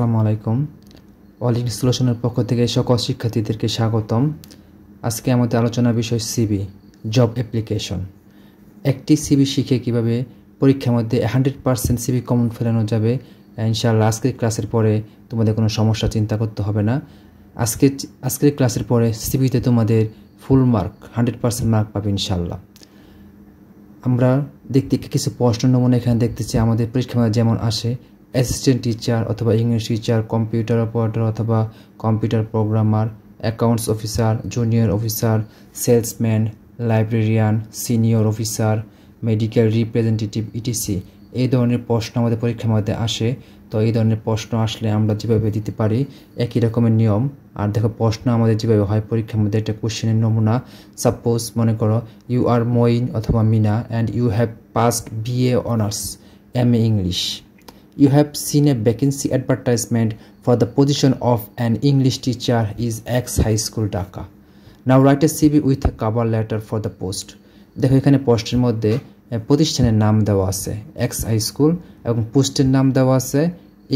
আসসালামু আলাইকুম। All India সলিউশনের পক্ষ থেকে সকল শিক্ষার্থীদেরকে স্বাগতম। আজকে আমাদের আলোচনার বিষয় সিভি, জব অ্যাপ্লিকেশন। একটি সিভি শিখে কিভাবে পরীক্ষার মধ্যে 100% সিভি কমন ফেলানো যাবে, ইনশাআল্লাহ আজকের ক্লাসের পরে তোমাদের কোনো সমস্যা চিন্তা করতে হবে না। আজকের ক্লাসের পরে সিভিতে তোমাদের ফুল মার্ক 100% মার্ক পাবে ইনশাআল্লাহ। আমরা দেখতে কিছু প্রশ্ন নমুনা এখানে দেখতেছি আমাদের পরীক্ষার মধ্যে যেমন আসে: অ্যাসিস্ট্যান্ট টিচার অথবা ইংলিশ টিচার, কম্পিউটার অপারেটর অথবা computer programmer, accounts officer, junior officer, salesman, librarian, senior officer, medical representative etc. এই ধরনের প্রশ্ন আমাদের পরীক্ষার মধ্যে আসে। তো এই ধরনের প্রশ্ন আসলে আমরা যেভাবে দিতে পারি একই রকমের নিয়ম। আর দেখো, প্রশ্ন আমাদের যেভাবে হয় পরীক্ষার মধ্যে একটা কোশ্চেনের নমুনা। সাপোজ মনে করো ইউ আর মঈন অথবা Mina and you have passed BA honours MA English. You have seen a vacancy advertisement for the position of an English teacher is X High School, Dhaka. Now write a CV with a cover letter for the post. দেখো, এখানে পোস্টের মধ্যে প্রতিষ্ঠানের নাম দেওয়া আছে X High School এবং পোস্টের নাম দেওয়া আছে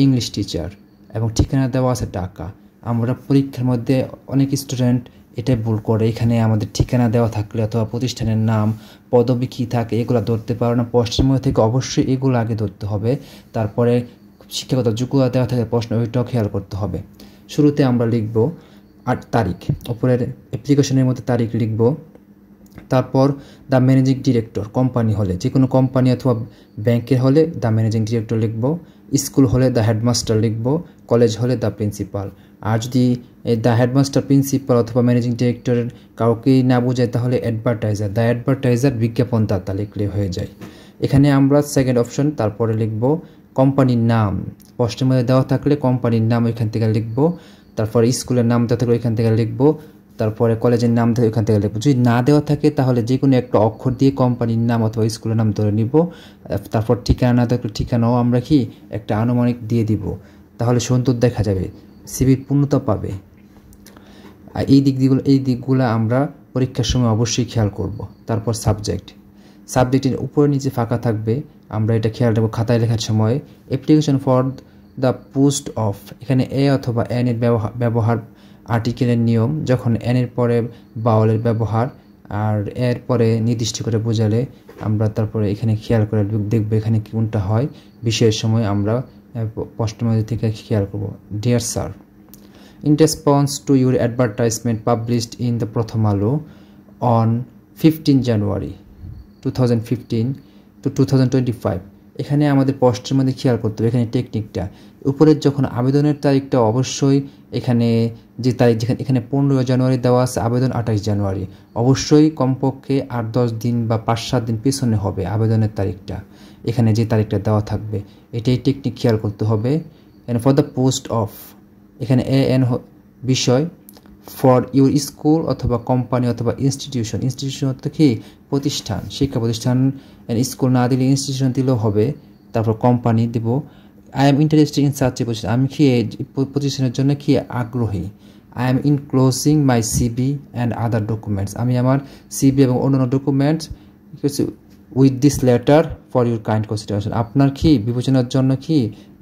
ইংলিশ টিচার এবং ঠিকানা দেওয়া আছে ঢাকা। আমরা পরীক্ষার মধ্যে অনেক স্টুডেন্ট এটাই ভুল করে, এখানে আমাদের ঠিকানা দেওয়া থাকলে অথবা প্রতিষ্ঠানের নাম, পদবি কী থাকে এগুলো ধরতে পারো না। প্রশ্নের মধ্যে থেকে অবশ্যই এগুলো আগে ধরতে হবে, তারপরে শিক্ষাগত যোগ্যতা দেওয়া থাকে প্রশ্ন ওইটাও খেয়াল করতে হবে। শুরুতে আমরা লিখব 8 তারিখ, উপরের অ্যাপ্লিকেশনের মধ্যে তারিখ লিখব। তারপর দ্য ম্যানেজিং ডিরেক্টর, কোম্পানি হলে যে কোনো কোম্পানি অথবা ব্যাংকের হলে দ্য ম্যানেজিং ডিরেক্টর লিখব। স্কুল হলে দ্য হেডমাস্টার লিখব। কলেজ হলে দ্য প্রিন্সিপাল। আর যদি দ্য হেডমাস্টার, প্রিন্সিপাল অথবা ম্যানেজিং ডিরেক্টরের কাউকেই না বোঝায় তাহলে অ্যাডভার্টাইজার, দ্য অ্যাডভার্টাইজার বিজ্ঞাপনদাতা লিখলে হয়ে যায়। এখানে আমরা সেকেন্ড অপশন তারপরে লিখব কোম্পানির নাম। প্রশ্নের মধ্যে দেওয়া থাকলে কোম্পানির নাম ওইখান থেকে লিখব। তারপরে স্কুলের নাম দেওয়া থাকলে ওইখান থেকে লিখব। তারপরে কলেজের নাম থেকে ওইখান থেকে লিখব। যদি না দেওয়া থাকে তাহলে যে কোনো একটা অক্ষর দিয়ে কোম্পানির নাম অথবা স্কুলের নাম ধরে নিব। তারপর ঠিকানা না থাকলে ঠিকানাও আমরা কি একটা আনুমানিক দিয়ে দিব, তাহলে সুন্দর দেখা যাবে, সিভির পূর্ণতা পাবে। আর এই দিকগুলো আমরা পরীক্ষার সময় অবশ্যই খেয়াল করব। তারপর সাবজেক্টের উপরে নিচে ফাঁকা থাকবে, আমরা এটা খেয়াল রাখবো খাতায় লেখার সময়। Application for the post of, এখানে এ অথবা এন এর ব্যবহার আর্টিকেলের নিয়ম, যখন এন এর পরে বাউলের ব্যবহার আর এর পরে নির্দিষ্ট করে বোঝালে আমরা তারপরে এখানে খেয়াল করে দেখবো এখানে কোনটা হয়। বিষয়ের সময় আমরা প্রশ্নের মধ্যে থেকে খেয়াল করব। Dear sir, in response to your advertisement published in the Pratham Alo on 15 January 2015 to 2025, এখানে আমাদের প্রশ্নের মধ্যে খেয়াল করতে হবে এখানে টেকনিকটা। উপরের যখন আবেদনের তারিখটা অবশ্যই এখানে যে তারিখ, যেখানে এখানে 15 জানুয়ারি দেওয়া আছে, আবেদন 28 জানুয়ারি, অবশ্যই কমপক্ষে 8-10 দিন বা 5-7 দিন পেছনে হবে আবেদনের তারিখটা, এখানে যে তারিখটা দেওয়া থাকবে। এটাই টেকনিক খেয়াল করতে হবে। ফর দ্য পোস্ট অফ, এখানে এন বিষয়, ফর ইউর স্কুল অথবা কোম্পানি অথবা ইনস্টিটিউশন অর্থ কি প্রতিষ্ঠান, শিক্ষা প্রতিষ্ঠান। স্কুল না দিলে ইনস্টিটিউশন দিলেও হবে। তারপর কোম্পানি দেব। I am interested in search a position, আমি কি প্রতিষ্ঠানের জন্য কি আগ্রহী। I am enclosing my CV and other documents, আমি আমার সিভি এবং অন্যান্য documents with this letter for your kind consideration, আপনার কি বিবেচনার জন্য কি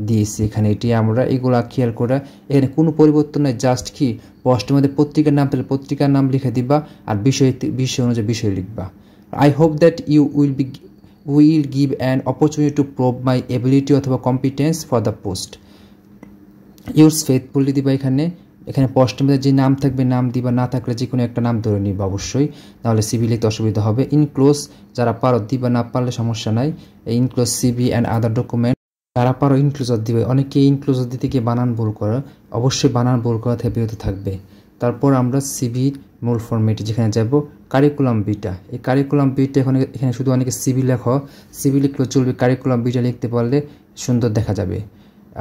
দিয়েছি। এখানে এটি আমরা এগুলা খেয়াল করে, এখানে কোনো পরিবর্তন নেই, জাস্ট কি প্রশ্নের মধ্যে পত্রিকার নাম পেলে পত্রিকার নাম লিখে দিবা আর বিষয় অনুযায়ী বিষয় লিখবা। I hope that you will give an opportunity to prove my ability অথবা competence for the post. Yours faithfully দিবা। এখানে প্রশ্নের মধ্যে যে নাম থাকবে নাম দিবা, না থাকলে যে কোনো একটা নাম ধরে নিবা অবশ্যই, নাহলে সিভি লিখতে অসুবিধা হবে। ইনক্লোজ, যারা পারো দিবা, না পারলে সমস্যা নাই। Enclose CV and other document, যারা পারো ইনক্লোজার দিবে। অনেকে ইনক্লোজার দিতে গিয়ে বানান ভুল করে, অবশ্যই বানান ভুল করা থেকে বিরত থাকবে। তারপর আমরা সিভির মূল ফরম্যাটে যেখানে যাব, কারিকুলাম বিটা। এই কারিকুলাম বিটা এখানে শুধু অনেকে সিভি লেখো, সিভি লিখলেও চলবে, কারিকুলাম বিটা লিখতে পারলে সুন্দর দেখা যাবে।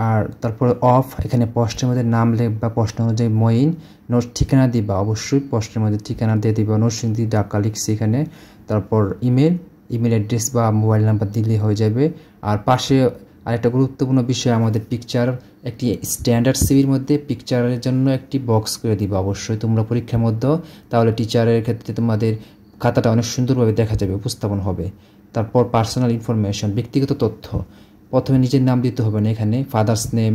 আর তারপরে অফ, এখানে প্রশ্নের মধ্যে নাম লিখবা, প্রশ্ন অনুযায়ী মঈন। নোট ঠিকানা দিবা, অবশ্যই প্রশ্নের মধ্যে ঠিকানা দিয়ে দিবা, নরসিংদী ঢাকা লিখছি এখানে। তারপর ইমেল অ্যাড্রেস বা মোবাইল নাম্বার দিলে হয়ে যাবে। আর পাশে আরেকটা গুরুত্বপূর্ণ বিষয়, আমাদের পিকচার, একটি স্ট্যান্ডার্ড সিভির মধ্যে পিকচারের জন্য একটি বক্স করে দিবা অবশ্যই তোমরা পরীক্ষার মধ্যে, তাহলে টিচারের ক্ষেত্রে তোমাদের খাতাটা অনেক সুন্দরভাবে দেখা যাবে, উপস্থাপন হবে। তারপর পার্সোনাল ইনফরমেশন, ব্যক্তিগত তথ্য, প্রথমে নিজের নাম দিতে হবে না, এখানে father's name,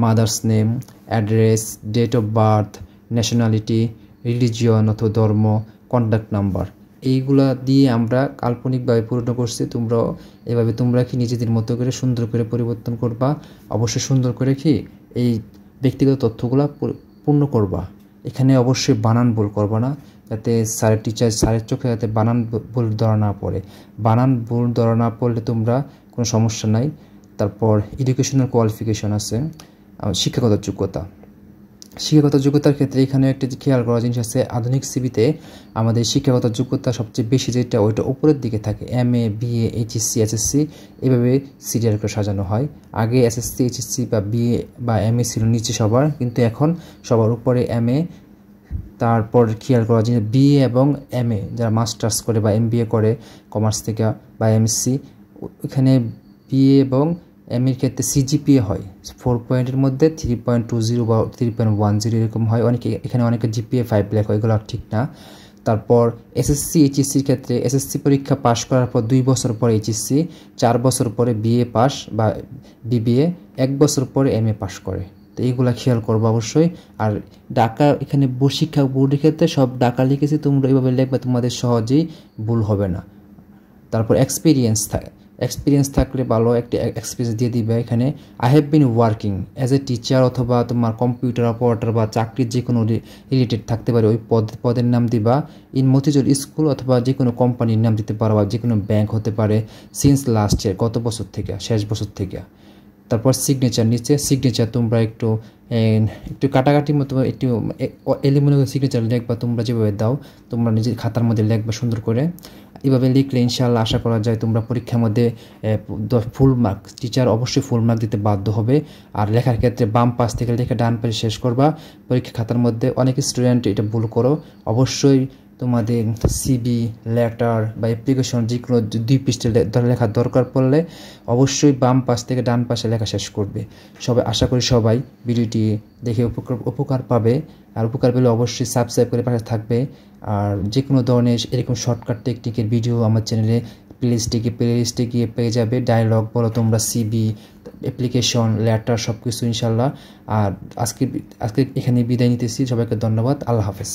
mother's name, address, date of birth, nationality, religion অথবা ধর্ম, কন্ট্যাক্ট নাম্বার, এইগুলা দিয়ে আমরা কাল্পনিকভাবে পূর্ণ করছি। তোমরাও এভাবে তোমরা কি নিজেদের মতো করে সুন্দর করে পরিবর্তন করবা। অবশ্যই সুন্দর করে কি এই ব্যক্তিগত তথ্যগুলো পূর্ণ করবা। এখানে অবশ্যই বানান ভুল করবা না, যাতে স্যারের চোখে যাতে বানান ভুল ধরা না পড়ে। বানান ভুল ধরা না পড়লে তোমরা কোনো সমস্যা নাই। তারপর এডুকেশনাল কোয়ালিফিকেশন আছে, শিক্ষাগত যোগ্যতা। শিক্ষাগত যোগ্যতার ক্ষেত্রে এখানে একটা খেয়াল করার জিনিস আছে, আধুনিক সিভিতে আমাদের শিক্ষাগত যোগ্যতা সবচেয়ে বেশি যেটা ওইটা উপরের দিকে থাকে, MA, BA, HSC, SSC, এভাবে সিরিয়াল করে সাজানো হয়। আগে SSC, HSC বা BA বা MA ছিল নিচে সবার, কিন্তু এখন সবার উপরে MA। তারপর খেয়াল করা জিনিস BA এবং MA যারা মাস্টার্স করে বা MBA করে কমার্স থেকে বা MSc, এখানে BA এবং MA ক্ষেত্রে CGPA হয় 4 পয়েন্টের মধ্যে 3.20 বা 3.10 এরকম হয়। এখানে অনেকে GPA 5 লেখা হয়, এগুলো ঠিক না। তারপর SSC, HSCর ক্ষেত্রে SSC পরীক্ষা পাশ করার পর 2 বছর পরে HSC, 4 বছর পরে BA পাস বা BBA, 1 বছর পরে MA পাস করে। তো এইগুলা খেয়াল করবো অবশ্যই। আর ডাকা এখানে শিক্ষা বোর্ডের ক্ষেত্রে সব ডাকা লিখেছি, তোমরা এইভাবে লিখবে, তোমাদের সহজেই ভুল হবে না। তারপর এক্সপিরিয়েন্স থাকলে ভালো একটা এক্সপিরিয়েন্স দিয়ে দিবে। এখানে I have been working as a teacher অথবা তোমার কম্পিউটার অপারেটর বা চাকরির যে কোনো রিলেটেড থাকতে পারে, ওই পদের নাম দিবা। ইন মতিঝুল স্কুল অথবা যে কোনো কোম্পানির নাম দিতে পারো, বা যে কোনো ব্যাংক হতে পারে। সিন্স লাস্ট ইয়ার, গত বছর থেকে, শেষ বছর থেকে। তারপর সিগনেচার, নিচে সিগনেচার তোমরা একটু কাটাকাটির মতো একটু এলিমেন্ট সিগনেচার লিখবা, তোমরা যেভাবে দাও তোমরা নিজের খাতার মধ্যে লিখবা সুন্দর করে। এভাবে লিখলে ইনশাআল্লাহ আশা করা যায় তোমরা পরীক্ষার মধ্যে ফুল মার্ক, টিচার অবশ্যই ফুল মার্ক দিতে বাধ্য হবে। আর লেখার ক্ষেত্রে বাম পাশ থেকে লেখা ডান পাশে শেষ করবা পরীক্ষা খাতার মধ্যে। অনেক স্টুডেন্ট এটা ভুল করো। অবশ্যই তোমাদের সিবি, লেটার বা অ্যাপ্লিকেশন যে কোনো 2 পৃষ্ঠা লেখার দরকার পড়লে অবশ্যই বাম পাশ থেকে ডান পাশে লেখা শেষ করবে। আশা করি সবাই ভিডিওটি দেখে উপকার পাবে। আর উপকার পেলে অবশ্যই সাবস্ক্রাইব করে পাশে থাকবে। আর যে কোনো ধরনের এরকম শর্টকাট টেকনিকের ভিডিও আমার চ্যানেলে প্লেলিস্টে গিয়ে পেয়ে যাবে। ডায়লগ বলো তোমরা, সিবি, অ্যাপ্লিকেশন, লেটার সব কিছু ইনশাল্লাহ। আর আজকে এখানে বিদায় নিতেছি। সবাইকে ধন্যবাদ। আল্লাহ হাফেজ।